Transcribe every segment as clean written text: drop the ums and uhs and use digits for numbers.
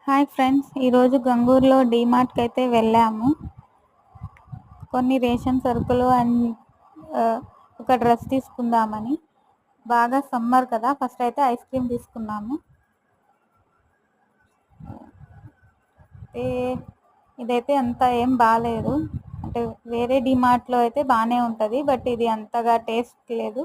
Hi friends, ఈరోజు గంగూర్లో డీమార్ట్కి అయితే వెళ్ళాము. కొన్ని రేషన్ సరుకులు అండ్ ఒక డ్రెస్ తీసుకుందామని. బాగా సమ్మర్ కదా, ఫస్ట్ అయితే ఐస్ క్రీమ్ తీసుకున్నాము. ఇదైతే అంత ఏం బాగాలేదు, అంటే వేరే డీమార్ట్లో అయితే బాగానే ఉంటుంది, బట్ ఇది అంతగా టేస్ట్ లేదు.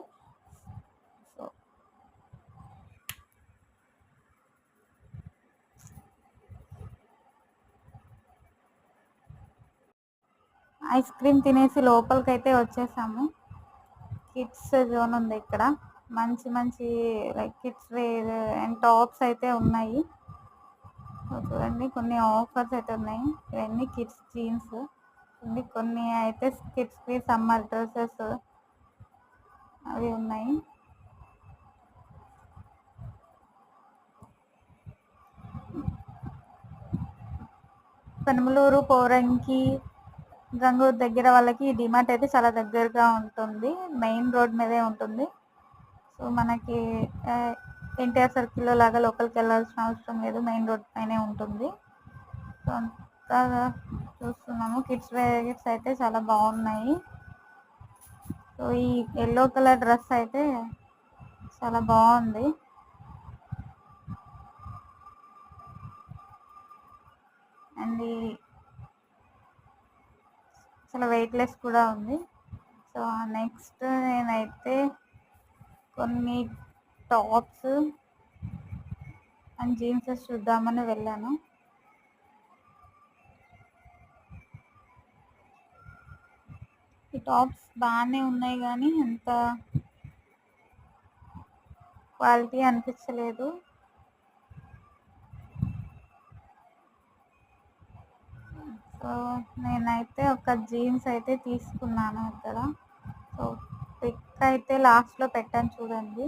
ఐస్ క్రీమ్ తినేసి లోపలికైతే వచ్చేసాము. కిడ్స్ జోన్ ఉంది ఇక్కడ. మంచి మంచి like kids wear and tops అయితే ఉన్నాయి. చూడండి, కొన్ని ఆఫర్స్ అయితే ఉన్నాయి. ఇవన్నీ కిడ్స్ జీన్స్. కొన్ని అయితే కిడ్స్కి సమ్మర్ డ్రెస్సెస్ అవి ఉన్నాయి. పెనమలూరు, పోరంకి, గంగూర్ దగ్గర వాళ్ళకి ఈ డిమార్ట్ అయితే చాలా దగ్గరగా ఉంటుంది. మెయిన్ రోడ్ మీదే ఉంటుంది. సో మనకి ఎన్టీఆర్ సర్కిల్లో లాగా లోపలికి వెళ్ళాల్సిన అవసరం లేదు, మెయిన్ రోడ్ పైనే ఉంటుంది. సో అంతా చూస్తున్నాము. కిడ్స్ వేర్స్ అయితే చాలా బాగున్నాయి. సో ఈ ఎల్లో కలర్ డ్రెస్ అయితే చాలా బాగుంది. అండ్ చాలా వెయిట్లెస్ కూడా ఉంది. సో నెక్స్ట్ నేనైతే కొన్ని టాప్స్ అండ్ జీన్సెస్ చూద్దామని వెళ్ళాను. ఈ టాప్స్ బాగానే ఉన్నాయి కానీ అంత క్వాలిటీ అనిపించలేదు. సో నేనైతే ఒక జీన్స్ అయితే తీసుకున్నాను ఇక్కడ. సో పిక్ అయితే లాస్ట్లో పెట్టాను చూడండి.